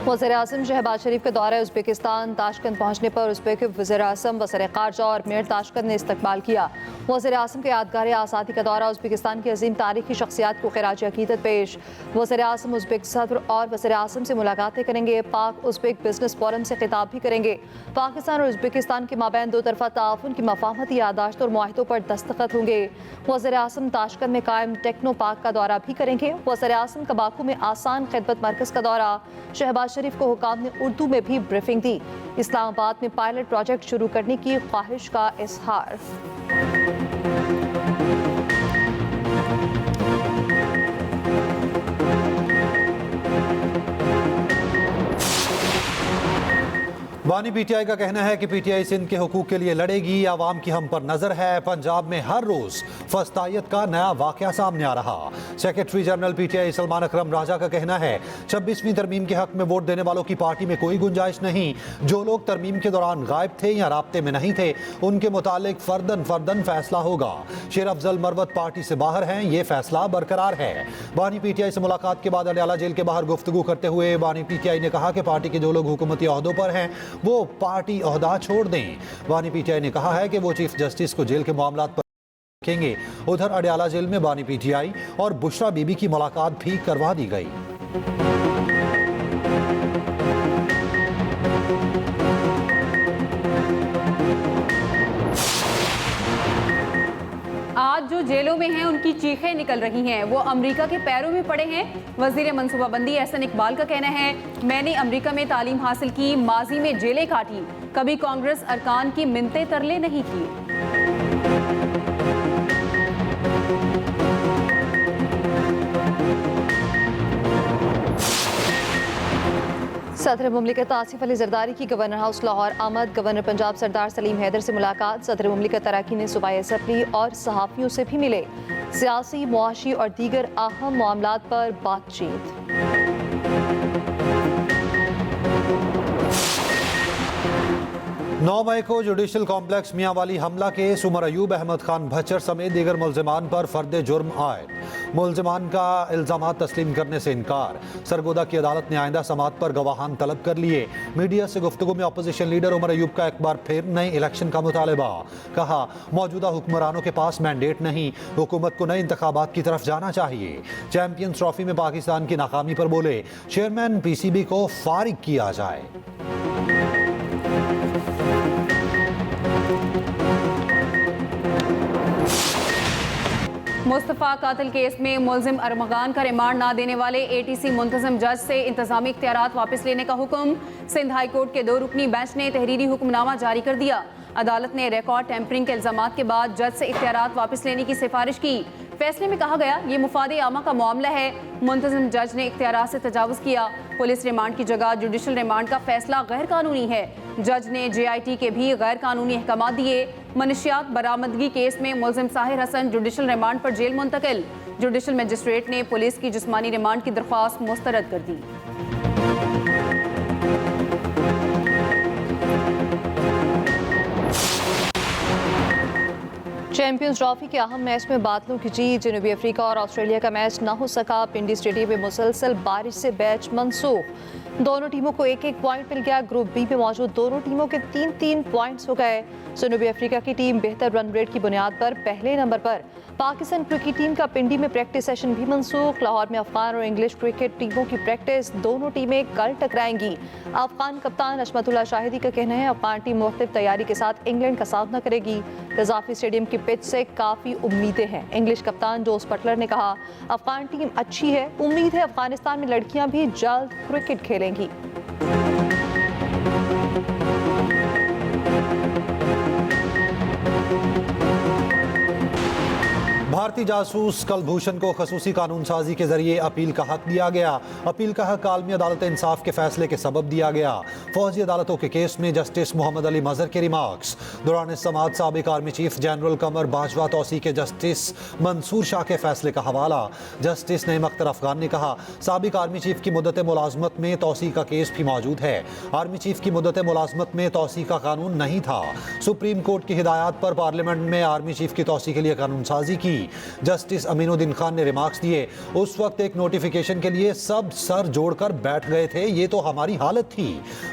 वज़ीर-ए-आज़म शहबाज शरीफ के दौरे उज़्बेकिस्तान ताशकंद पहुँचने पर उज़्बेक वज़ीर-ए-आज़म वज़ीर ख़ारजा और मेयर ताशकंद ने इस्तकबाल किया। वज़ीर-ए-आज़म के यादगार आज़ादी का दौरा उज़्बेकिस्तान की अजीम तारीखी शख्सियात को ख़िराज अक़ीदत पेश। वज़ीर-ए-आज़म उज़्बेक सदर और वज़ीर-ए-आज़म से मुलाकातें करेंगे। पाक उज़्बेक बिजनेस फोरम से खिताब भी करेंगे। पाकिस्तान और उज़्बेकिस्तान के माबैन दो तरफ़ा ताउन की मफ़ाहमती यादाश्त और मुआहिदों पर दस्तखत होंगे। वज़ीर-ए-आज़म ताशकंद में कायम टेक्नो पार्क का दौरा भी करेंगे। वज़ीर-ए-आज़म का बाकू में आसान खिदमत मरकज़ का दौरा। शहबाज शरीफ को हुकाम ने उर्दू में भी ब्रीफिंग दी। इस्लामाबाद में पायलट प्रोजेक्ट शुरू करने की ख्वाहिश का इजहार। बानी पीटीआई का कहना है कि पीटीआई सिंध के हुकूक के लिए लड़ेगी। आवाम की हम पर नजर है। पंजाब में हर रोज फस्तायत का नया वाकया सामने आ रहा। सेक्रेटरी जनरल पीटीआई सलमान अकरम राजा का कहना है 26वीं तरमीम के हक में वोट देने वालों की पार्टी में कोई गुंजाइश नहीं। जो लोग तरमीम के दौरान गायब थे या राब्ते में नहीं थे उनके मुतालिक फर्दन फैसला होगा। शेर अफजल मरवत पार्टी से बाहर हैं, ये फैसला बरकरार है। बानी पीटीआई से मुलाकात के बाद अडयाला जेल के बाहर गुफ्तगू करते हुए बानी पीटीआई ने कहा कि पार्टी के जो लोग हुकूमती ओहदों पर हैं वो पार्टी ओहदा छोड़ दें। बानी पीटीआई ने कहा है कि वो चीफ जस्टिस को जेल के मामलात पर रखेंगे। उधर अडयाला जेल में बानी पीटीआई और बुशरा बीबी की मुलाकात भी करवा दी गई। आज जो जेलों में हैं उनकी चीखें निकल रही हैं, वो अमेरिका के पैरों में पड़े हैं। वजीर मनसूबाबंदी एहसन इकबाल का कहना है मैंने अमेरिका में तालीम हासिल की, माजी में जेलें काटी, कभी कांग्रेस अरकान की मिन्नतें तरले नहीं की। सदर मुमलिकत आसिफ अली जरदारी की गवर्नर हाउस लाहौर आमद। गवर्नर पंजाब सरदार सलीम हैदर से मुलाकात। सदर मुमलिकत अराकीन ने सूबाई असम्बली और सहाफ़ियों से भी मिले। सियासी, मुआशी और दीगर अहम मामलात पर बातचीत। 9 मई को जुडिशल कॉम्प्लेक्स मियांवाली हमला केस उमर अयूब, अहमद खान भच्चर समेत दीगर मुल्जिमान पर फर्द जुर्म आयद। मुल्जिमान का इल्जामात तस्लीम करने से इनकार। सरगोदा की अदालत ने आइंदा समात पर गवाहान तलब कर लिए। मीडिया से गुफ्तगू में अपोजिशन लीडर उमर अयूब का एक बार फिर नए इलेक्शन का मुतालबा। कहा मौजूदा हुक्मरानों के पास मैंडेट नहीं, हुकूमत को नए इंतखाबात की तरफ जाना चाहिए। चैंपियंस ट्रॉफी में पाकिस्तान की नाकामी पर बोले चेयरमैन पीसीबी को फारिग किया जाए। मुस्तफ़ा कातिल केस में मुल्जिम अरमगान का रिमांड ना देने वाले एटीसी मुंतज़म जज से इंतजामी इख्तियारात वापस लेने का हुक्म। सिंध हाई कोर्ट के 2 रुकनी बेंच ने तहरीरी हुक्मनामा जारी कर दिया। अदालत ने रिकॉर्ड टेम्परिंग के इल्जामात के बाद जज से इख्तियारात वापस लेने की सिफारिश की। फैसले में कहा गया ये मुफादे आमा का मामला है, मुंतज़म जज ने इख्तियारात से तजावुज़ किया। पुलिस रिमांड की जगह जुडिशल रिमांड का फैसला गैर कानूनी है। जज ने JIT के भी गैर कानूनी अहकामात दिए। मनशियात बरामदगी केस में मुल्जिम साहिर हसन जुडिशल रिमांड पर जेल मुंतकिल। जुडिशल मजिस्ट्रेट ने पुलिस की जिस्मानी रिमांड की दरख्वास्त मुस्तरद कर दी। चैंपियंस ट्रॉफी के अहम मैच में बादलों की जीत। जनूबी अफ्रीका और ऑस्ट्रेलिया का मैच न हो सका। पिंडी स्टेडियम में मुसलसल बारिश से मैच मनसूख। दोनों टीमों को 1-1 पॉइंट मिल गया। ग्रुप बी में मौजूद दोनों टीमों के 3-3 पॉइंट्स हो गए। जनूबी अफ्रीका की टीम बेहतर रन रेट की बुनियाद पर पहले नंबर पर। पाकिस्तान क्रिकेट टीम का पिंडी में प्रैक्टिस सेशन भी मनसूख। लाहौर में अफगान और इंग्लिश क्रिकेट टीमों की प्रैक्टिस। दोनों टीमें कल टकराएंगी। अफगान कप्तान अशमतुल्लाह शाहिदी का कहना है अफगान टीम मुख्तलिफ तैयारी के साथ इंग्लैंड का सामना करेगी। कजाफी स्टेडियम की पिच से काफ़ी उम्मीदें हैं। इंग्लिश कप्तान जोस बटलर ने कहा अफगान टीम अच्छी है, उम्मीद है अफगानिस्तान में लड़कियां भी जल्द क्रिकेट खेलेंगी। भारतीय जासूस कलभूषण को खसूसी कानून साजी के जरिए अपील का हक दिया गया। अपील का हक आलमी अदालत इंसाफ के फैसले के सबब दिया गया। फौजी अदालतों के केस में जस्टिस मोहम्मद अली मजहर के रिमार्क्स। दौरान समाअत साबिक आर्मी चीफ जनरल कमर बाजवा तौसी के जस्टिस मंसूर शाह के फैसले का हवाला। जस्टिस नईम अख्तर अफगान ने कहा साबिक आर्मी चीफ की मुद्दत मुलाजमत में तौसी का केस भी मौजूद है। आर्मी चीफ की मुद्दत मुलाजमत में तौसी का कानून नहीं था। सुप्रीम कोर्ट की हिदायत पर पार्लियामेंट में आर्मी चीफ की तौसी के लिए कानून साजी की। जस्टिस अमीनुद्दीन खान ने रिमार्क्स दिए, उस वक्त एक नोटिफिकेशन के लिए सब सर जोड़कर बैठ गए थे, ये तो हमारी हालत थी।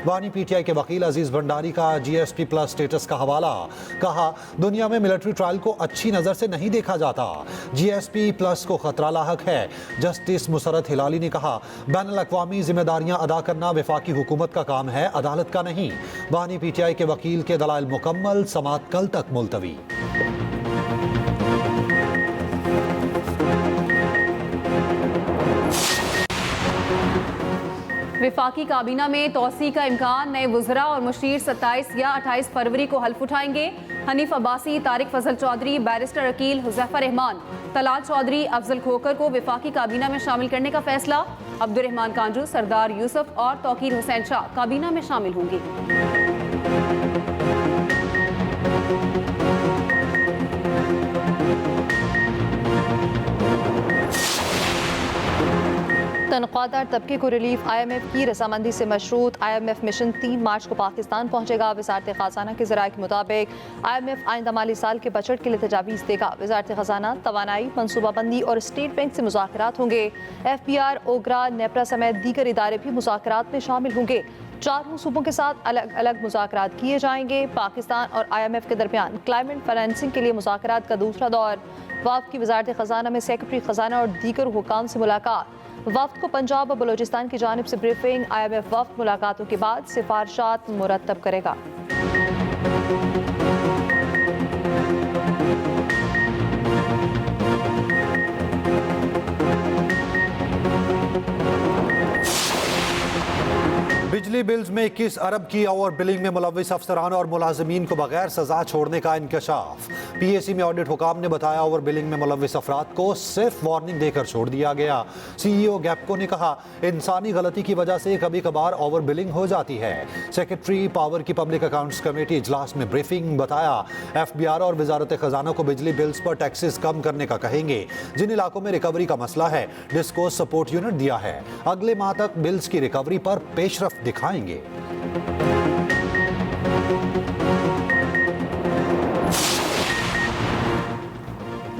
वानी पीटीआई के वकील अजीज भंडारी का जीएसपी प्लस स्टेटस का हवाला, कहा दुनिया में मिलिट्री ट्रायल को अच्छी नजर से नहीं देखा जाता, जीएसपी प्लस को खतरा लाहक है। जस्टिस मुसरत हिलाली ने कहा बैनुल-अक़वामी जिम्मेदारियां अदा करना वफाकी हुकूमत का काम है, अदालत का नहीं। वानी पीटीआई के वकील के दलाइल मुकम्मल, समाअत कल तक मुलतवी। विफाकी काबीना में तौसी का इम्कान, नए वुज़रा और मुशीर 27 या 28 फरवरी को हल्फ उठाएंगे। हनीफ अब्बासी, तारिक फजल चौधरी, बैरिस्टर अकील, हुज़ैफा रहमान, तलाल चौधरी, अफजल खोकर को विफाकी काबीना में शामिल करने का फैसला। अब्दुर्रहमान कांजू, सरदार यूसुफ और तौकीर हुसैन शाह काबीना में शामिल होंगे। तनख्वाहदार तबके को रिलीफ, IMF की रजामंदी से मशरूत। IMF मिशन 3 मार्च को पाकिस्तान पहुंचेगा। वजारत खजाना के ज़राए के मुताबिक IMF आइंदा माली साल के बजट के लिए तजावीज़ देगा। वजारत खजाना, तवानाई, मनसूबाबंदी और स्टेट बैंक से मुज़ाकरात होंगे। FBR, ओगरा, नेपरा समेत दीगर इदारे भी मुज़ाकरात में शामिल होंगे। चारों सूबों के साथ अलग अलग मुज़ाकरात किए जाएंगे। पाकिस्तान और IMF के दरमियान क्लाइमेट फाइनेंसिंग के लिए मुज़ाकरात का दूसरा दौर। वफ़द की वजारत खजाना में सेक्रेटरी खजाना और दीगर हुकाम से मुलाकात। वफ़द को पंजाब और बलूचिस्तान की जानिब से ब्रीफिंग। IMF वफ़द मुलाकातों के बाद सिफारशात मुरतब करेगा। बिजली बिल्स में 21 अरब की ओवर बिलिंग में मुलव्विस अफसरान और मुलाजमीन को बगैर सजा छोड़ने का इंकशाफ। PAC में ऑडिट हुकाम ने बताया ओवर बिलिंग में मुलव्विस अफराद को सिर्फ वार्निंग देकर छोड़ दिया गया। CEO गैपको ने कहा इंसानी गलती की वजह से कभी कभार ओवर बिलिंग हो जाती है। सेक्रेटरी पावर की पब्लिक अकाउंट्स कमेटी इजलास में ब्रीफिंग, बताया FBR और वजारत खजाना को बिजली बिल्स पर टैक्सेस कम करने का कहेंगे। जिन इलाकों में रिकवरी का मसला है डिस्को सपोर्ट यूनिट दिया है, अगले माह तक बिल्स की रिकवरी पर पेशरफ्त दिखाएंगे।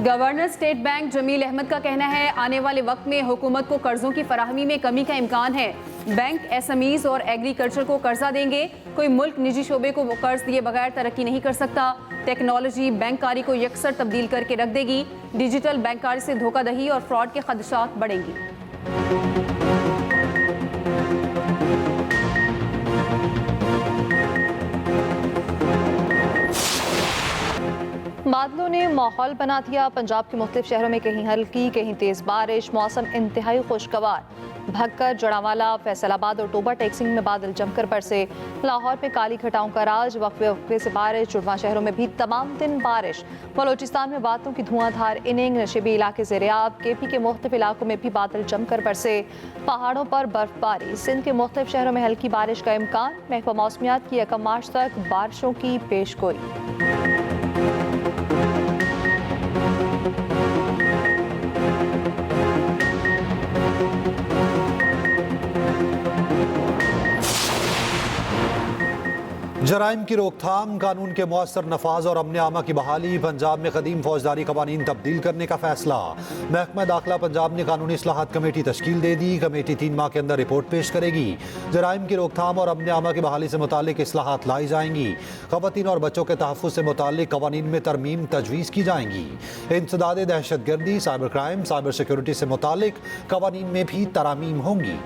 Governor State Bank Jamil Ahmed का कहना है आने वाले वक्त में हुकूमत को कर्जों की फराहमी में कमी का इम्कान है। बैंक SMEs और एग्रीकल्चर को कर्जा देंगे। कोई मुल्क निजी शोबे को कर्ज दिए बगैर तरक्की नहीं कर सकता। टेक्नोलॉजी बैंककारी को यकसर तब्दील करके रख देगी। डिजिटल बैंककारी से धोखाधड़ी और फ्रॉड के खदशात बढ़ेंगे। बादलों ने माहौल बना दिया। पंजाब के मुख्तलिफ शहरों में कहीं हल्की कहीं तेज बारिश, मौसम इंतहाई खुशगवार। भक्कर, जड़ावाला, फैसलाबाद और टोबा टेक्सिंग में बादल जमकर बरसे। लाहौर में काली घटाओं का राज, वक्फे वक्फे से बारिश। जुड़वा शहरों में भी तमाम दिन बारिश। बलोचिस्तान में बादलों की धुआंधार इनिंग, नशेबी इलाके से रियाब। KP के मुख्तलिफ इलाकों में भी बादल जमकर बरसे। पहाड़ों पर बर्फबारी। सिंध के मुख्तलिफ शहरों में हल्की बारिश का इम्कान। महकमा मौसमियात की 1 मार्च तक बारिशों की पेशगोई। जराइम की रोकथाम, कानून के मुअस्सर नफाज और अमन आमा की बहाली। पंजाब में कदीम फौजदारी कवानीन तब्दील करने का फैसला। महकमा दाखिला पंजाब ने कानूनी इस्लाहात कमेटी तश्कील दे दी। कमेटी 3 माह के अंदर रिपोर्ट पेश करेगी। जराइम की रोकथाम और अमन आमा की बहाली से मुतालिक इस्लाहात लाई जाएंगी। खवातीन और बच्चों के तहफ़्फ़ुज़ से मुतालिक कवानीन में तरमीम तजवीज़ की जाएंगी। इंसदाद दहशतगर्दी, साइबर क्राइम, साइबर सिक्योरिटी से मुतालिक कवानीन में भी तरामीम होंगी।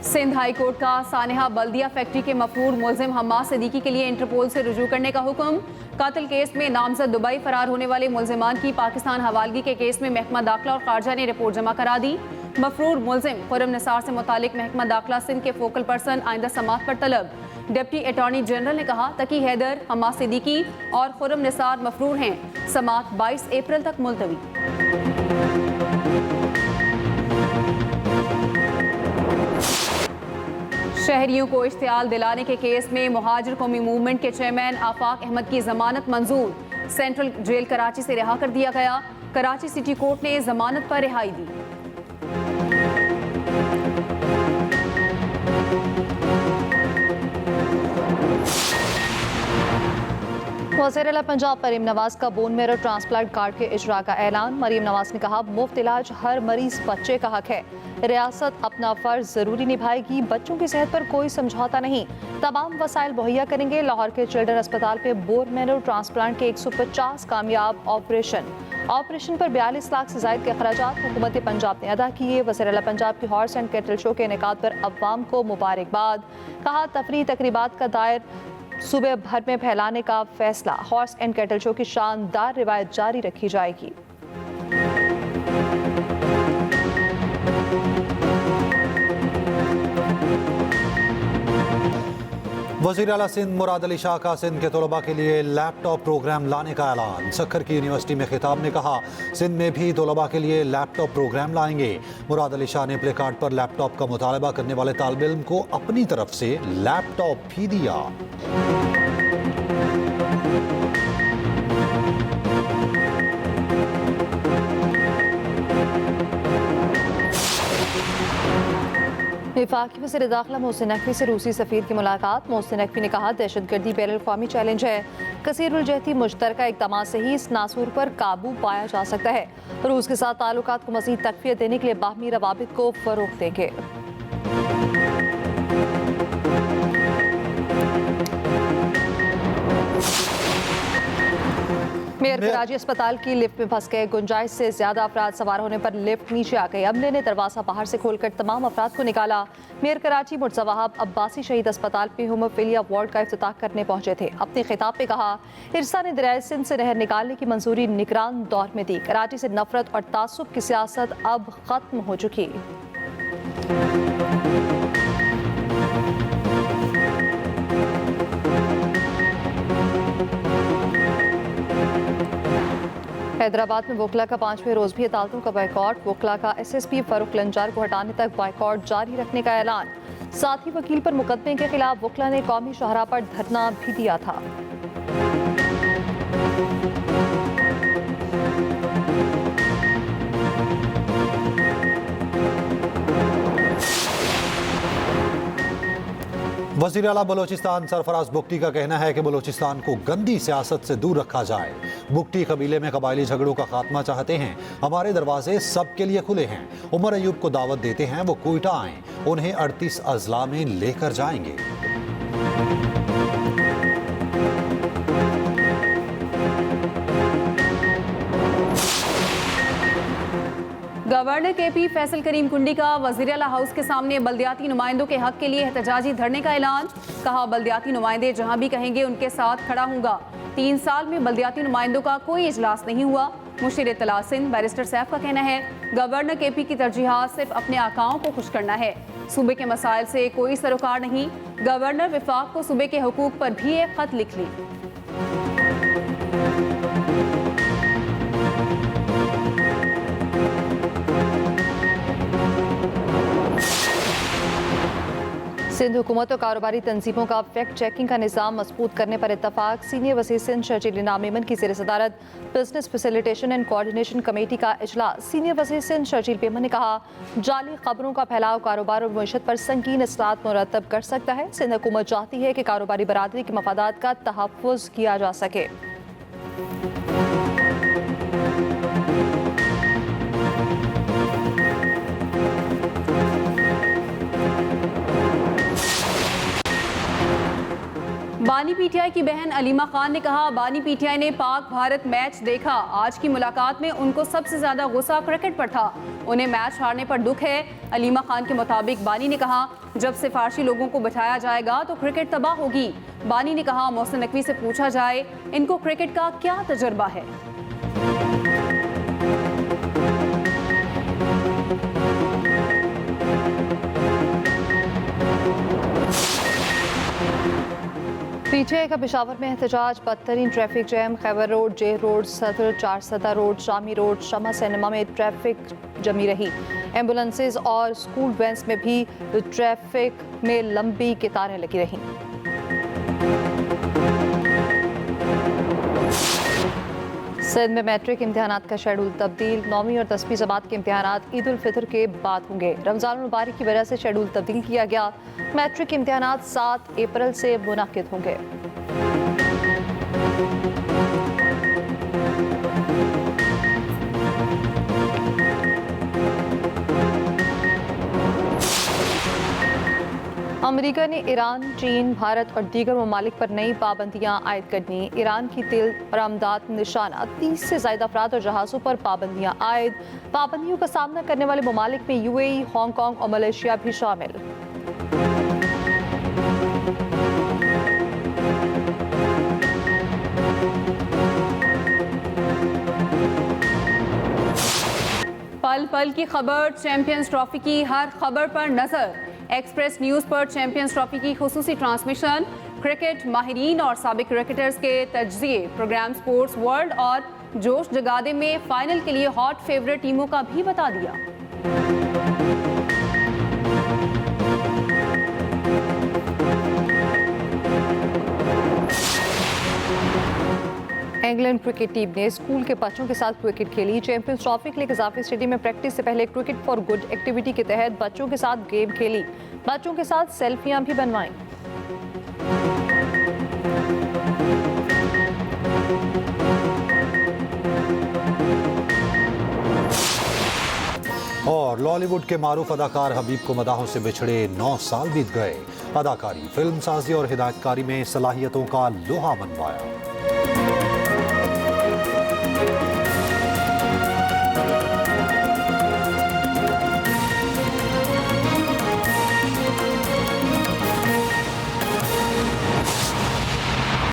सिंध हाई कोर्ट का सानेहा बल्दिया फैक्ट्री के मफरूर मुलजिम हम्मास सिद्दीकी के लिए इंटरपोल से रुजू करने का हुक्म। कातिल केस में नामजद दुबई फरार होने वाले मुलजिमान की पाकिस्तान हवालगी के केस में महकमा दाखिला और खारजा ने रिपोर्ट जमा करा दी। मफरूर मुलजिम खुर्रम निसार से मुतालिक महकमा दाखिला सिंध के फोकल पर्सन आइंदा समाअत पर तलब। डिप्टी अटॉर्नी जनरल ने कहा तकी हैदर, हम्मास सिद्दीकी और खुर्रम निसार मफरूर हैं। समाअत 22 अप्रैल तक मुलतवी। शहरियों को इश्तियाल दिलाने के केस में मुहाजिर कौमी मूवमेंट के चेयरमैन आफाक अहमद की जमानत मंजूर। सेंट्रल जेल कराची से रिहा कर दिया गया। कराची सिटी कोर्ट ने जमानत पर रिहाई दी। वज़ीर-ए-आला पंजाब मरीम नवाज का बोन मैरो ट्रांसप्लांट कार्ड के इजरा का ऐलान। मरीम नवाज ने कहा, मुफ्त इलाज हर मरीज बच्चे का हक है। रियासत अपना फर्ज जरूरी निभाएगी, बच्चों की सेहत पर कोई समझौता नहीं, तमाम वसाइल मुहैया करेंगे। लाहौर के चिल्ड्रन अस्पताल पे बोन मैरो ट्रांसप्लांट के 150 कामयाब ऑपरेशन पर 42 लाख से ज्यादा के अखराजात हुकूमत पंजाब ने अदा किए। वज़ीर-ए-आला पंजाब की हॉर्स एंड कैटल शो के इनेकाद पर अवाम को मुबारकबाद। कहा, तफरीही तकरीबात का दायर सूबे भर में फैलाने का फैसला। हॉर्स एंड कैटल शो की शानदार रिवायत जारी रखी जाएगी। वज़ीर आला सिंध मुराद अली शाह का सिंध के तलबा के लिए लैपटॉप प्रोग्राम लाने का ऐलान। सक्खर की यूनिवर्सिटी में खिताब ने कहा, सिंध में भी तलबा के लिए लैपटॉप प्रोग्राम लाएंगे। मुराद अली शाह ने प्ले कार्ड पर लैपटॉप का मुतालबा करने वाले तालिब इल्म को अपनी तरफ से लैपटॉप भी दिया। वफाकी वज़ीर दाखिला मोहसिन नकवी से रूसी सफ़ीर की मुलाकात। मोहसिन नकवी ने कहा, दहशतगर्दी बैनुल-अक़वामी चैलेंज है, कसीरुल-जहती मुश्तरका इक़दामात से ही इस नासूर पर काबू पाया जा सकता है। रूस के साथ ताल्लुकात को मज़ीद तक़वियत देने के लिए बाहमी रवाबित को फ़रोग़ देंगे। मेयर कराची अस्पताल की लिफ्ट में फंस गए। गुंजाइश से ज्यादा अफराद सवार होने पर लिफ्ट नीचे आ गई। अमले ने दरवाजा बाहर से खोलकर तमाम अफराद को निकाला। मेयर कराची मुर्तज़ा वहाब अब्बासी शहीद अस्पताल में हीमोफीलिया वार्ड का इफ्तिताह करने पहुंचे थे। अपने खिताब में कहा, इरसा ने दरियाए सिंध से नहर निकालने की मंजूरी निगरान दौर में दी। कराची से नफरत और तासुब की सियासत अब खत्म हो चुकी। हैदराबाद में वकला का 5वें रोज भी अदालतों का बाइकॉट। वकला का SSP फारूक लंजार को हटाने तक बाइकॉट जारी रखने का ऐलान। साथ ही वकील पर मुकदमे के खिलाफ वकला ने कौमी शाहराह पर धरना भी दिया था। वज़ीर आला बलोचिस्तान सरफराज बुगटी का कहना है कि बलोचिस्तान को गंदी सियासत से दूर रखा जाए। बुगटी कबीले में कबायली झगड़ों का खात्मा चाहते हैं। हमारे दरवाजे सबके लिए खुले हैं। उमर अयूब को दावत देते हैं, वो कोयटा आएं, उन्हें 38 अजला में लेकर जाएंगे। गवर्नर KP फैसल करीम कुंडी का वज़ीर-ए-आला हाउस के सामने बल्दियाती नुमाइंदों के हक के लिए एहतजाजी धरने का ऐलान। कहा, बल्दियाती नुमाइंदे जहां भी कहेंगे उनके साथ खड़ा हूंगा। 3 साल में बल्दियाती नुमाइंदों का कोई इजलास नहीं हुआ। मुशीर इत्तला सिंध बैरिस्टर सैफ का कहना है, गवर्नर KP की तरजीहात सिर्फ अपने आकाओं को खुश करना है। सूबे के मसाइल से कोई सरोकार नहीं। गवर्नर विफाक को सूबे के हुकूक पर भी एक खत लिख ली। सिंध हुकूमत और कारोबारी तंजीमों का फैक्ट चेकिंग का निज़ाम मजबूत करने पर इत्तफाक। सीनियर वज़ीर सिंध शर्जील इनाम मेमन की ज़ेर सदारत business facilitation and coordination committee का इजलास। सीनियर वज़ीर सिंध शर्जील मेमन ने कहा, जाली खबरों का फैलाव कारोबार और मईशत पर संगीन असरात मुरतब कर सकता है। सिंध हुकूमत चाहती है कि कारोबारी बरादरी के मफादात का तहफ़्फ़ुज़ किया जा सके। बानी PTI की बहन अलीमा खान ने कहा, बानी PTI ने पाक भारत मैच देखा। आज की मुलाकात में उनको सबसे ज्यादा गुस्सा क्रिकेट पर था। उन्हें मैच हारने पर दुख है। अलीमा खान के मुताबिक बानी ने कहा, जब सिफारशी लोगों को बिठाया जाएगा तो क्रिकेट तबाह होगी। बानी ने कहा, मोहसिन नकवी से पूछा जाए इनको क्रिकेट का क्या तजुर्बा है। PTI का पेशावर में एहतजाज। बदतरीन traffic jam. Khyber road, jail road, Saddar, Charsadda road, Shami road, Shama cinema में ट्रैफिक जमी रही। एम्बुलेंसेज और स्कूल वैन्स में भी ट्रैफिक में लंबी कतारें लगी रहीं। सिंध में मैट्रिक इम्तिहानात का शेड्यूल तब्दील। 9वीं और 10वीं जमात के इम्तिहानात ईद उल फितर के बाद होंगे। रमज़ान मुबारक की वजह से शेड्यूल तब्दील किया गया। मैट्रिक इम्तिहानात 7 अप्रैल से मुनाकिद होंगे। अमेरिका ने ईरान, चीन, भारत और दीगर ममालिक पर नई पाबंदियां आयद करनी। ईरान की तेल बरामदात निशाना 30 से ज्यादा अफराद और जहाज़ों पर पाबंदियां आयद। पाबंदियों का सामना करने वाले ममालिक में यूएई, हांगकांग और मलेशिया भी शामिल। पल पल की खबर, चैंपियंस ट्रॉफी की हर खबर पर नजर। एक्सप्रेस न्यूज पर चैंपियंस ट्रॉफी की खुसूसी ट्रांसमिशन, क्रिकेट माहिरीन और साबिक क्रिकेटर्स के तज्जिए, प्रोग्राम स्पोर्ट्स वर्ल्ड और जोश जगा दे में फाइनल के लिए हॉट फेवरेट टीमों का भी बता दिया। इंग्लैंड क्रिकेट टीम ने स्कूल के बच्चों के साथ क्रिकेट खेली। चैंपियंस ट्रॉफी के लिए कजाफी स्टेडियम में प्रैक्टिस से पहले क्रिकेट फॉर गुड एक्टिविटी के तहत बच्चों के साथ गेम खेली। बच्चों के साथ सेल्फियां भी बनवाईं। और लॉलीवुड के मारूफ अदाकार हबीब को मदाहों से बिछड़े 9 साल बीत गए। अदाकारी, फिल्म साजी और हिदायतकारी में सलाहियतों का लोहा मनवाया।